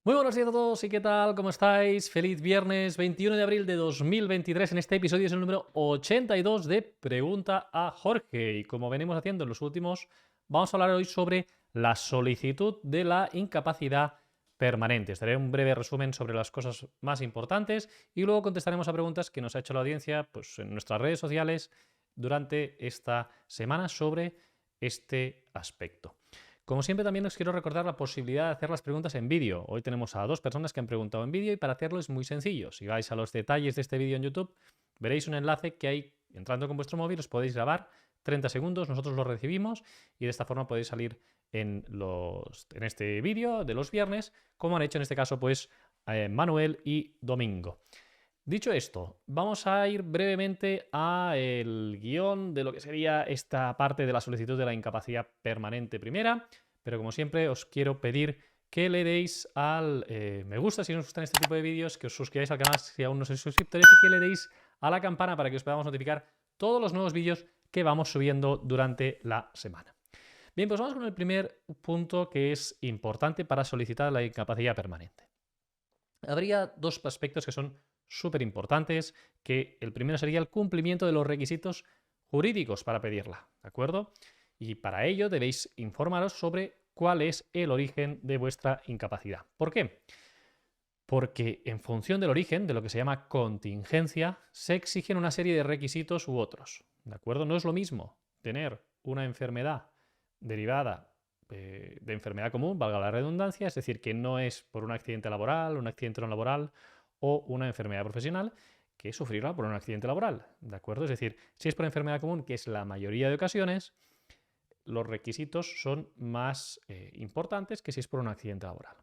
Muy buenos días a todos y ¿qué tal? ¿Cómo estáis? Feliz viernes 21 de abril de 2023. En este episodio es el número 82 de Pregunta a Jorge. Y como venimos haciendo en los últimos, vamos a hablar hoy sobre la solicitud de la incapacidad permanente. Os daré un breve resumen sobre las cosas más importantes y luego contestaremos a preguntas que nos ha hecho la audiencia pues, en nuestras redes sociales durante esta semana sobre este aspecto. Como siempre, también os quiero recordar la posibilidad de hacer las preguntas en vídeo. Hoy tenemos a dos personas que han preguntado en vídeo y para hacerlo es muy sencillo. Si vais a los detalles de este vídeo en YouTube, veréis un enlace que hay, entrando con vuestro móvil, os podéis grabar 30 segundos, nosotros lo recibimos y de esta forma podéis salir en este vídeo de los viernes, como han hecho en este caso pues Manuel y Domingo. Dicho esto, vamos a ir brevemente al guión de lo que sería esta parte de la solicitud de la incapacidad permanente primera, pero como siempre os quiero pedir que le deis al me gusta si os gustan este tipo de vídeos, que os suscribáis al canal si aún no sois suscriptores y que le deis a la campana para que os podamos notificar todos los nuevos vídeos que vamos subiendo durante la semana. Bien, pues vamos con el primer punto que es importante para solicitar la incapacidad permanente. Habría dos aspectos que son súper importantes, que el primero sería el cumplimiento de los requisitos jurídicos para pedirla, ¿de acuerdo? Y para ello debéis informaros sobre cuál es el origen de vuestra incapacidad. ¿Por qué? Porque en función del origen, de lo que se llama contingencia, se exigen una serie de requisitos u otros, ¿de acuerdo? No es lo mismo tener una enfermedad derivada de enfermedad común, valga la redundancia, es decir, que no es por un accidente laboral, un accidente no laboral o una enfermedad profesional, que sufrirla por un accidente laboral, ¿de acuerdo? Es decir, si es por enfermedad común, que es la mayoría de ocasiones, los requisitos son más importantes que si es por un accidente laboral.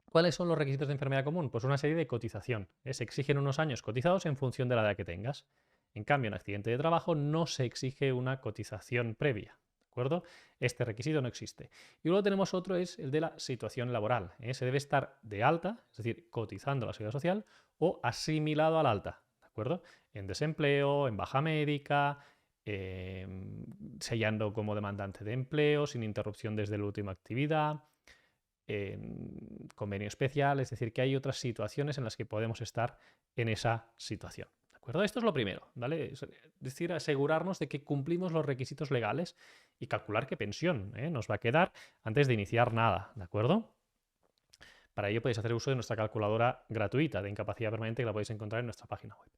¿Cuáles son los requisitos de enfermedad común? Pues una serie de cotización. Se exigen unos años cotizados en función de la edad que tengas. En cambio, en accidente de trabajo no se exige una cotización previa. ¿De acuerdo? Este requisito no existe. Y luego tenemos otro, es el de la situación laboral. Se debe estar de alta, es decir, cotizando a la seguridad social, o asimilado al alta. ¿De acuerdo? En desempleo, en baja médica, sellando como demandante de empleo, sin interrupción desde la última actividad, convenio especial, es decir, que hay otras situaciones en las que podemos estar en esa situación. ¿De acuerdo? Esto es lo primero, ¿vale? Es decir, asegurarnos de que cumplimos los requisitos legales y calcular qué pensión nos va a quedar antes de iniciar nada, ¿de acuerdo? Para ello podéis hacer uso de nuestra calculadora gratuita de incapacidad permanente que la podéis encontrar en nuestra página web.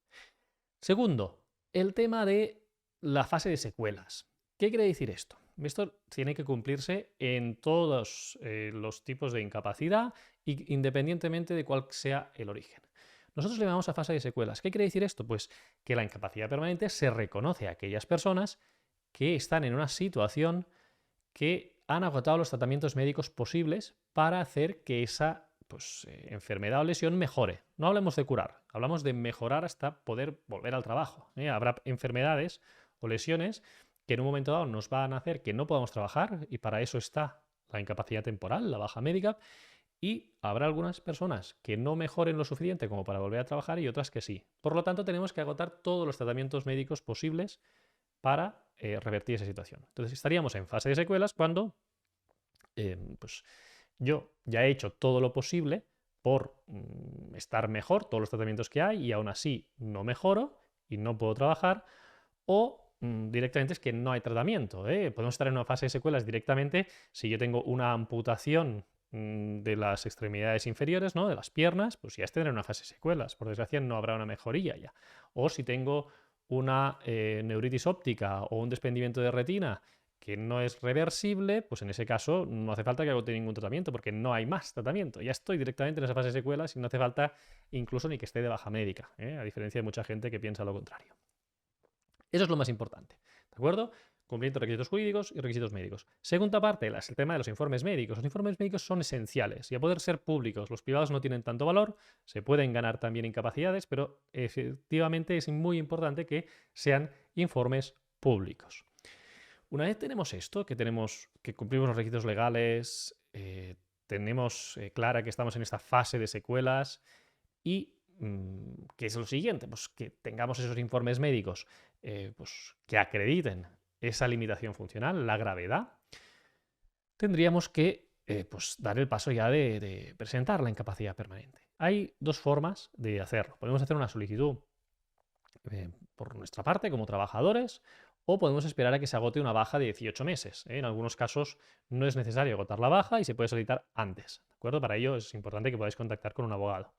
Segundo, el tema de la fase de secuelas. ¿Qué quiere decir esto? Esto tiene que cumplirse en todos los tipos de incapacidad, independientemente de cuál sea el origen. Nosotros le llamamos a fase de secuelas. ¿Qué quiere decir esto? Pues que la incapacidad permanente se reconoce a aquellas personas que están en una situación que han agotado los tratamientos médicos posibles para hacer que esa enfermedad o lesión mejore. No hablemos de curar, hablamos de mejorar hasta poder volver al trabajo. Habrá enfermedades o lesiones que en un momento dado nos van a hacer que no podamos trabajar y para eso está la incapacidad temporal, la baja médica, y habrá algunas personas que no mejoren lo suficiente como para volver a trabajar y otras que sí. Por lo tanto, tenemos que agotar todos los tratamientos médicos posibles para revertir esa situación. Entonces, estaríamos en fase de secuelas cuando yo ya he hecho todo lo posible por estar mejor, todos los tratamientos que hay, y aún así no mejoro y no puedo trabajar, o directamente es que no hay tratamiento. Podemos estar en una fase de secuelas directamente si yo tengo una amputación de las extremidades inferiores, ¿no? De las piernas, pues ya tendré una fase de secuelas. Por desgracia no habrá una mejoría ya. O si tengo una neuritis óptica o un desprendimiento de retina que no es reversible, pues en ese caso no hace falta que agote ningún tratamiento porque no hay más tratamiento. Ya estoy directamente en esa fase de secuelas y no hace falta incluso ni que esté de baja médica, a diferencia de mucha gente que piensa lo contrario. Eso es lo más importante, ¿de acuerdo? Cumpliendo requisitos jurídicos y requisitos médicos. Segunda parte, el tema de los informes médicos. Los informes médicos son esenciales y a poder ser públicos. Los privados no tienen tanto valor, se pueden ganar también incapacidades, pero efectivamente es muy importante que sean informes públicos. Una vez tenemos esto, que cumplimos los requisitos legales, tenemos clara que estamos en esta fase de secuelas y ¿qué es lo siguiente? Pues que tengamos esos informes médicos que acrediten esa limitación funcional, la gravedad. Tendríamos que pues dar el paso ya de presentar la incapacidad permanente. Hay dos formas de hacerlo. Podemos hacer una solicitud por nuestra parte como trabajadores o podemos esperar a que se agote una baja de 18 meses. En algunos casos no es necesario agotar la baja y se puede solicitar antes. ¿De acuerdo? Para ello es importante que podáis contactar con un abogado.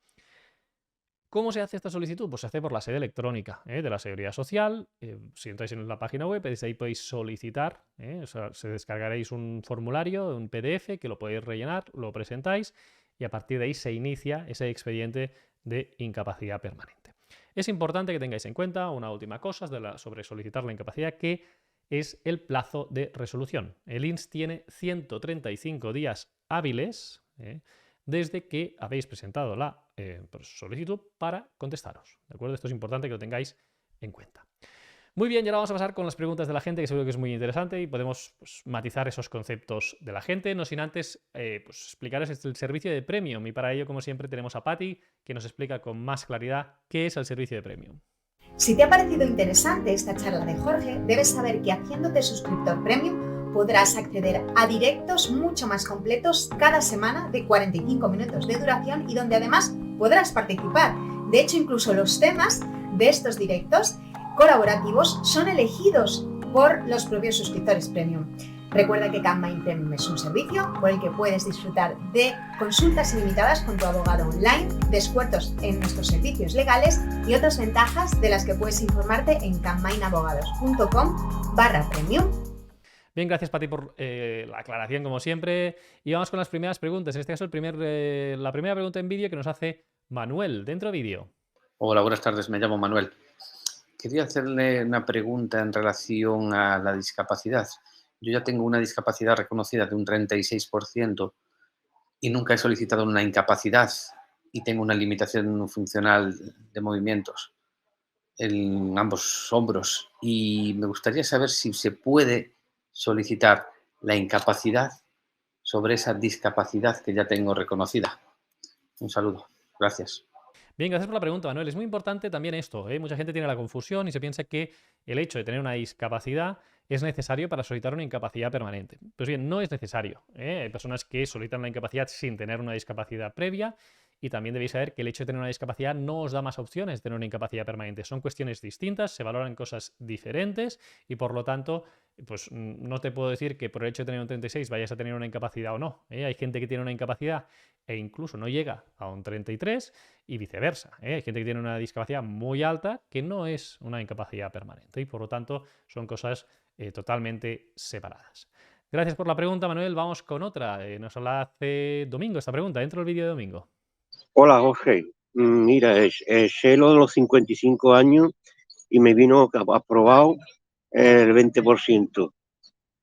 ¿Cómo se hace esta solicitud? Pues se hace por la sede electrónica de la Seguridad Social. Si entráis en la página web, desde ahí podéis solicitar. O sea, se descargaréis un formulario, un PDF, que lo podéis rellenar, lo presentáis y a partir de ahí se inicia ese expediente de incapacidad permanente. Es importante que tengáis en cuenta una última cosa sobre solicitar la incapacidad, que es el plazo de resolución. El INS tiene 135 días hábiles desde que habéis presentado la solicitud para contestaros. ¿De acuerdo? Esto es importante que lo tengáis en cuenta. Muy bien, y ahora vamos a pasar con las preguntas de la gente, que seguro que es muy interesante y podemos matizar esos conceptos de la gente, no sin antes explicaros el servicio de Premium. Y para ello, como siempre, tenemos a Patti, que nos explica con más claridad qué es el servicio de Premium. Si te ha parecido interesante esta charla de Jorge, debes saber que haciéndote suscriptor Premium podrás acceder a directos mucho más completos cada semana de 45 minutos de duración y donde además podrás participar. De hecho, incluso los temas de estos directos colaborativos son elegidos por los propios suscriptores Premium. Recuerda que CanMine Premium es un servicio por el que puedes disfrutar de consultas ilimitadas con tu abogado online, descuentos en nuestros servicios legales y otras ventajas de las que puedes informarte en canmineabogados.com/premium. Bien, gracias Patti por la aclaración como siempre. Y vamos con las primeras preguntas. En este caso, la primera pregunta en vídeo que nos hace Manuel, dentro vídeo. Hola, buenas tardes, me llamo Manuel. Quería hacerle una pregunta en relación a la discapacidad. Yo ya tengo una discapacidad reconocida de un 36% y nunca he solicitado una incapacidad y tengo una limitación funcional de movimientos en ambos hombros. Y me gustaría saber si se puede solicitar la incapacidad sobre esa discapacidad que ya tengo reconocida. Un saludo. Gracias. Bien, gracias por la pregunta, Manuel. Es muy importante también esto. Mucha gente tiene la confusión y se piensa que el hecho de tener una discapacidad es necesario para solicitar una incapacidad permanente. Pues bien, no es necesario. Hay personas que solicitan la incapacidad sin tener una discapacidad previa y también debéis saber que el hecho de tener una discapacidad no os da más opciones de tener una incapacidad permanente. Son cuestiones distintas, se valoran cosas diferentes y por lo tanto, pues no te puedo decir que por el hecho de tener un 36 vayas a tener una incapacidad o no. Hay gente que tiene una incapacidad e incluso no llega a un 33 y viceversa. Hay gente que tiene una discapacidad muy alta que no es una incapacidad permanente y por lo tanto son cosas totalmente separadas. Gracias por la pregunta, Manuel. Vamos con otra. Nos la hace Domingo esta pregunta, dentro del vídeo de Domingo. Hola, Jorge. Mira, sé lo de los 55 años y me vino aprobado el 20%.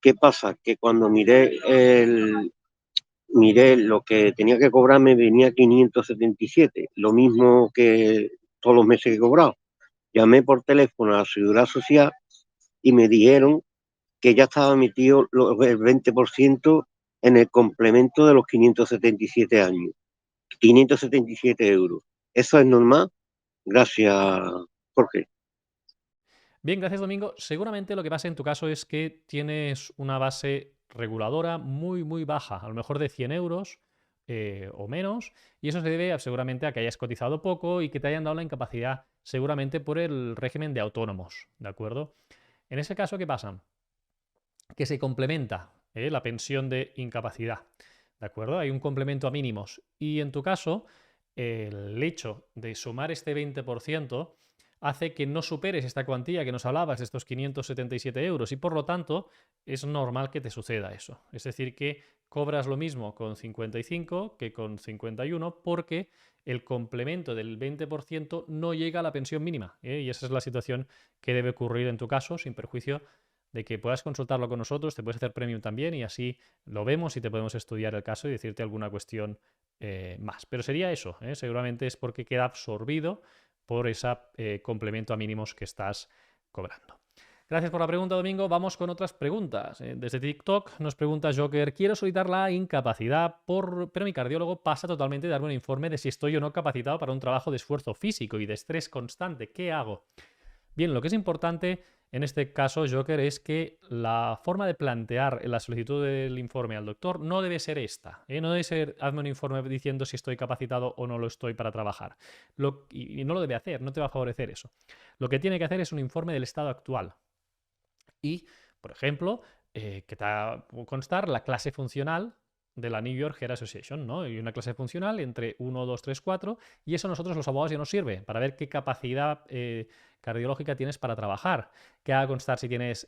¿Qué pasa? Que cuando miré lo que tenía que cobrar me venía 577, lo mismo que todos los meses que he cobrado. Llamé por teléfono a la Seguridad Social y me dijeron que ya estaba metido el 20% en el complemento de los 577 años. 577 euros. ¿Eso es normal? Gracias, Jorge. Bien, gracias Domingo. Seguramente lo que pasa en tu caso es que tienes una base reguladora muy, muy baja, a lo mejor de 100 euros o menos, y eso se debe seguramente a que hayas cotizado poco y que te hayan dado la incapacidad seguramente por el régimen de autónomos, ¿de acuerdo? En ese caso, ¿qué pasa? Que se complementa la pensión de incapacidad, ¿de acuerdo? Hay un complemento a mínimos y en tu caso el hecho de sumar este 20% hace que no superes esta cuantía que nos hablabas de estos 577 euros y por lo tanto es normal que te suceda eso. Es decir, que cobras lo mismo con 55 que con 51 porque el complemento del 20% no llega a la pensión mínima y esa es la situación que debe ocurrir en tu caso, sin perjuicio de que puedas consultarlo con nosotros, te puedes hacer premium también y así lo vemos y te podemos estudiar el caso y decirte alguna cuestión más. Pero sería eso, seguramente es porque queda absorbido por ese complemento a mínimos que estás cobrando. Gracias por la pregunta, Domingo. Vamos con otras preguntas. Desde TikTok nos pregunta Joker, quiero solicitar la incapacidad, pero mi cardiólogo pasa totalmente de darme un informe de si estoy o no capacitado para un trabajo de esfuerzo físico y de estrés constante. ¿Qué hago? Bien, lo que es importante en este caso, Joker, es que la forma de plantear la solicitud del informe al doctor no debe ser esta. No debe ser, hazme un informe diciendo si estoy capacitado o no lo estoy para trabajar. Y no lo debe hacer, no te va a favorecer eso. Lo que tiene que hacer es un informe del estado actual. Y, por ejemplo, que te va a constar la clase funcional de la New York Heart Association, ¿no? Y una clase funcional entre 1, 2, 3, 4, y eso a nosotros los abogados ya nos sirve para ver qué capacidad cardiológica tienes para trabajar, que va a constar si tienes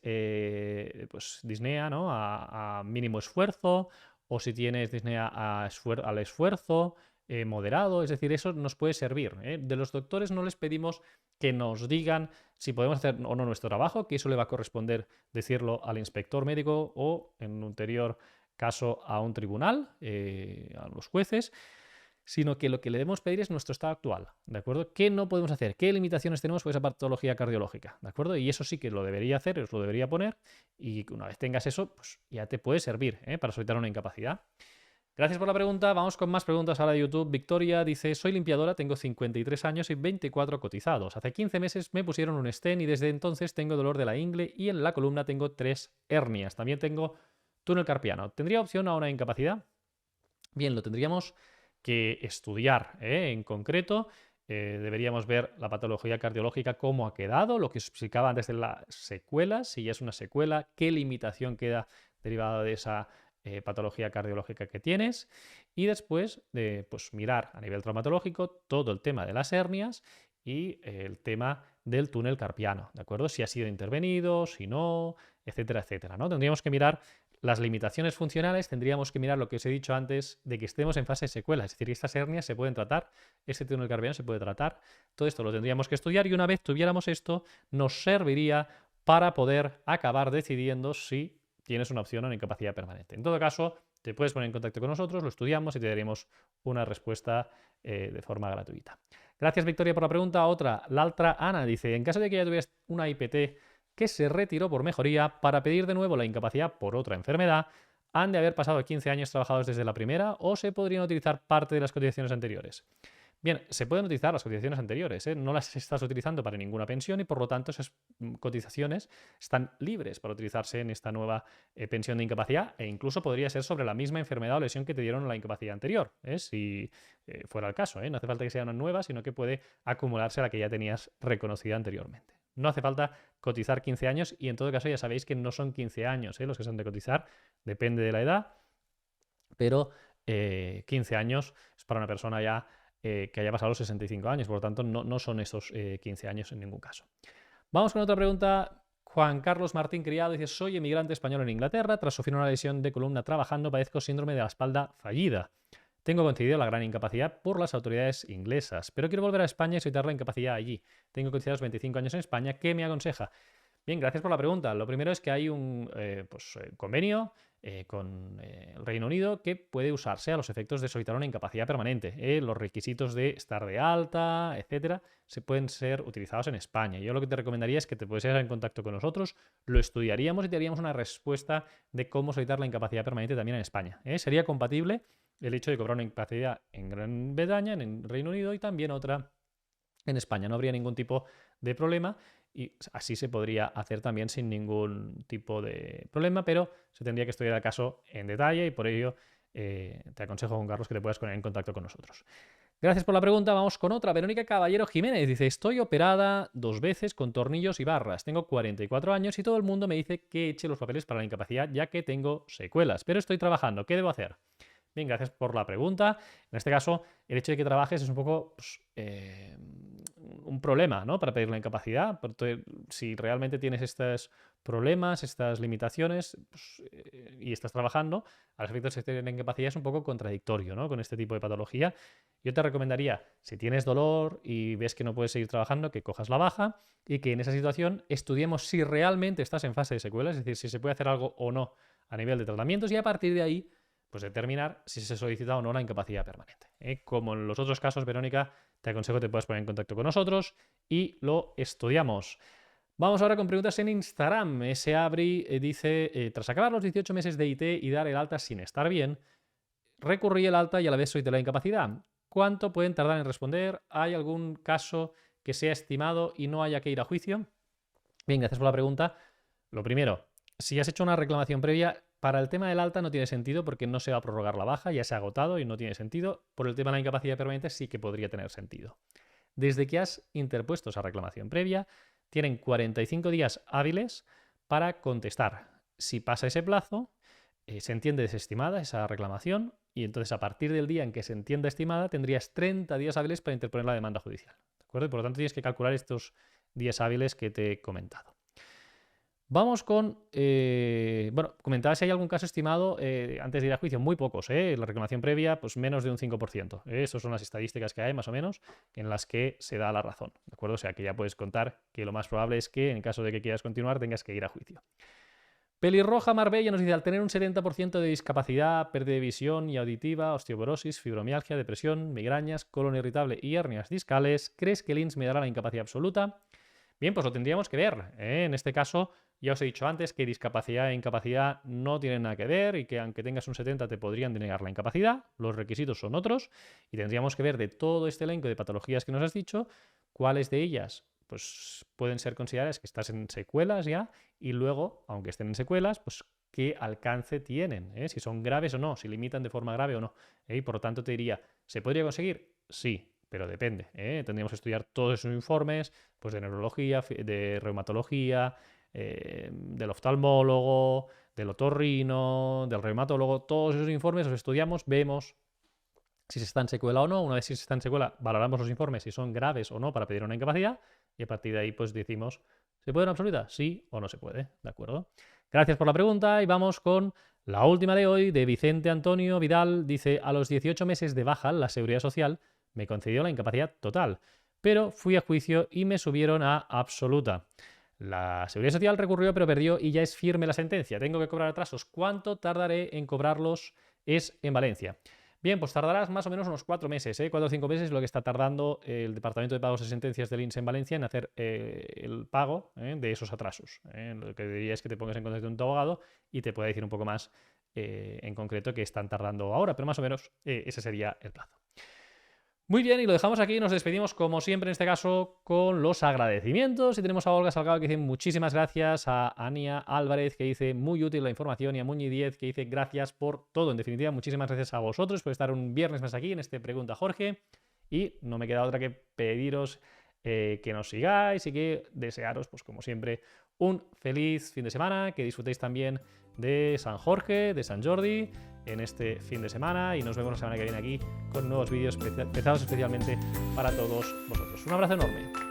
pues, disnea, ¿no? a mínimo esfuerzo, o si tienes disnea al esfuerzo moderado, es decir, eso nos puede servir. De los doctores no les pedimos que nos digan si podemos hacer o no nuestro trabajo, que eso le va a corresponder decirlo al inspector médico o, en un ulterior caso, a un tribunal, a los jueces, sino que lo que le debemos pedir es nuestro estado actual, ¿de acuerdo? ¿Qué no podemos hacer? ¿Qué limitaciones tenemos por esa patología cardiológica? ¿De acuerdo? Y eso sí que lo debería hacer, os lo debería poner, y una vez tengas eso, pues ya te puede servir para solicitar una incapacidad. Gracias por la pregunta. Vamos con más preguntas ahora de YouTube. Victoria dice, soy limpiadora, tengo 53 años y 24 cotizados. Hace 15 meses me pusieron un stent y desde entonces tengo dolor de la ingle y en la columna tengo 3 hernias. También tengo túnel carpiano. ¿Tendría opción a una incapacidad? Bien, lo tendríamos que estudiar en concreto. Deberíamos ver la patología cardiológica, cómo ha quedado, lo que explicaba antes de las secuelas, si ya es una secuela, qué limitación queda derivada de esa patología cardiológica que tienes, y después de pues, mirar a nivel traumatológico todo el tema de las hernias y el tema del túnel carpiano, ¿de acuerdo? Si ha sido intervenido, si no, etcétera, etcétera, ¿no? Tendríamos que mirar las limitaciones funcionales, tendríamos que mirar lo que os he dicho antes de que estemos en fase de secuela, es decir, que estas hernias se pueden tratar, este túnel carpiano se puede tratar, todo esto lo tendríamos que estudiar y una vez tuviéramos esto, nos serviría para poder acabar decidiendo si tienes una opción a una incapacidad permanente. En todo caso, te puedes poner en contacto con nosotros, lo estudiamos y te daremos una respuesta de forma gratuita. Gracias, Victoria, por la pregunta. Otra, Laltra Ana dice, en caso de que ya tuvieras una IPT que se retiró por mejoría, para pedir de nuevo la incapacidad por otra enfermedad, ¿han de haber pasado 15 años trabajados desde la primera o se podrían utilizar parte de las cotizaciones anteriores? Bien, se pueden utilizar las cotizaciones anteriores, no las estás utilizando para ninguna pensión y por lo tanto esas cotizaciones están libres para utilizarse en esta nueva pensión de incapacidad e incluso podría ser sobre la misma enfermedad o lesión que te dieron la incapacidad anterior, si fuera el caso. No hace falta que sea una nueva, sino que puede acumularse a la que ya tenías reconocida anteriormente. No hace falta cotizar 15 años y en todo caso ya sabéis que no son 15 años los que se han de cotizar, depende de la edad, pero 15 años es para una persona ya que haya pasado los 65 años, por lo tanto no son estos 15 años en ningún caso. Vamos con otra pregunta. Juan Carlos Martín Criado dice, soy emigrante español en Inglaterra, tras sufrir una lesión de columna trabajando padezco síndrome de la espalda fallida. Tengo concedido la gran incapacidad por las autoridades inglesas, pero quiero volver a España y solicitar la incapacidad allí. Tengo cotizado 25 años en España, ¿qué me aconseja? Bien, gracias por la pregunta. Lo primero es que hay un convenio con el Reino Unido que puede usarse a los efectos de solicitar una incapacidad permanente. Los requisitos de estar de alta, etcétera, se pueden ser utilizados en España. Yo lo que te recomendaría es que te pusieras en contacto con nosotros, lo estudiaríamos y te haríamos una respuesta de cómo solicitar la incapacidad permanente también en España. Sería compatible el hecho de cobrar una incapacidad en Gran Bretaña, en Reino Unido, y también otra en España. No habría ningún tipo de problema y así se podría hacer también sin ningún tipo de problema, pero se tendría que estudiar el caso en detalle y por ello te aconsejo, Juan Carlos, que te puedas poner en contacto con nosotros. Gracias por la pregunta. Vamos con otra. Verónica Caballero Jiménez dice, estoy operada 2 veces con tornillos y barras. Tengo 44 años y todo el mundo me dice que eche los papeles para la incapacidad ya que tengo secuelas, pero estoy trabajando. ¿Qué debo hacer? Bien, gracias por la pregunta. En este caso, el hecho de que trabajes es un poco un problema, ¿no? Para pedir la incapacidad. Porque si realmente tienes estos problemas, estas limitaciones y estás trabajando, a los efectos de la incapacidad es un poco contradictorio, ¿no? Con este tipo de patología. Yo te recomendaría, si tienes dolor y ves que no puedes seguir trabajando, que cojas la baja y que en esa situación estudiemos si realmente estás en fase de secuelas, es decir, si se puede hacer algo o no a nivel de tratamientos y a partir de ahí pues determinar si se solicita o no la incapacidad permanente. Como en los otros casos, Verónica, te aconsejo que te puedas poner en contacto con nosotros y lo estudiamos. Vamos ahora con preguntas en Instagram. Abri dice, tras acabar los 18 meses de IT y dar el alta sin estar bien, recurrí el alta y a la vez solicité la incapacidad. ¿Cuánto pueden tardar en responder? ¿Hay algún caso que sea estimado y no haya que ir a juicio? Bien, gracias por la pregunta. Lo primero, si has hecho una reclamación previa, para el tema del alta no tiene sentido porque no se va a prorrogar la baja, ya se ha agotado y no tiene sentido. Por el tema de la incapacidad permanente sí que podría tener sentido. Desde que has interpuesto esa reclamación previa, tienen 45 días hábiles para contestar. Si pasa ese plazo, se entiende desestimada esa reclamación y entonces a partir del día en que se entienda estimada tendrías 30 días hábiles para interponer la demanda judicial. ¿De acuerdo? Y por lo tanto tienes que calcular estos días hábiles que te he comentado. Vamos con, bueno, comentaba si hay algún caso estimado antes de ir a juicio. Muy pocos, la reclamación previa, pues menos de un 5%. Esas son las estadísticas que hay, más o menos, en las que se da la razón, ¿de acuerdo? O sea, que ya puedes contar que lo más probable es que, en caso de que quieras continuar, tengas que ir a juicio. Pelirroja Marbella nos dice, al tener un 70% de discapacidad, pérdida de visión y auditiva, osteoporosis, fibromialgia, depresión, migrañas, colon irritable y hernias discales, ¿crees que el INS me dará la incapacidad absoluta? Bien, pues lo tendríamos que ver. En este caso, ya os he dicho antes que discapacidad e incapacidad no tienen nada que ver y que aunque tengas un 70 te podrían denegar la incapacidad. Los requisitos son otros y tendríamos que ver de todo este elenco de patologías que nos has dicho, cuáles de ellas pues pueden ser consideradas que estás en secuelas ya y luego, aunque estén en secuelas, pues qué alcance tienen, si son graves o no, si limitan de forma grave o no. Y por lo tanto te diría, ¿se podría conseguir? Sí, pero depende. Tendríamos que estudiar todos esos informes pues de neurología, de reumatología, del oftalmólogo, del otorrino, del reumatólogo. Todos esos informes los estudiamos, vemos si se está en secuela o no. Una vez si se está en secuela, valoramos los informes si son graves o no para pedir una incapacidad y a partir de ahí pues decimos, ¿se puede una absoluta? Sí o no se puede, ¿de acuerdo? Gracias por la pregunta y vamos con la última de hoy de Vicente Antonio Vidal. Dice, a los 18 meses de baja la Seguridad Social me concedió la incapacidad total, pero fui a juicio y me subieron a absoluta. La Seguridad Social recurrió pero perdió y ya es firme la sentencia. Tengo que cobrar atrasos. ¿Cuánto tardaré en cobrarlos? Es en Valencia. Bien, pues tardarás más o menos unos 4 meses, 4 o 5 meses es lo que está tardando el Departamento de Pagos y Sentencias del INS en Valencia en hacer el pago de esos atrasos. Lo que diría es que te pongas en contacto con tu abogado y te pueda decir un poco más en concreto que están tardando ahora, pero más o menos ese sería el plazo. Muy bien, y lo dejamos aquí. Nos despedimos, como siempre, en este caso, con los agradecimientos. Y tenemos a Olga Salgado que dice muchísimas gracias, a Ania Álvarez que dice muy útil la información y a Muñi 10 que dice gracias por todo. En definitiva, muchísimas gracias a vosotros por estar un viernes más aquí en este Pregunta Jorge. Y no me queda otra que pediros que nos sigáis y que desearos, pues como siempre, un feliz fin de semana, que disfrutéis también de San Jorge, de San Jordi en este fin de semana y nos vemos la semana que viene aquí con nuevos vídeos pensados especialmente para todos vosotros. Un abrazo enorme.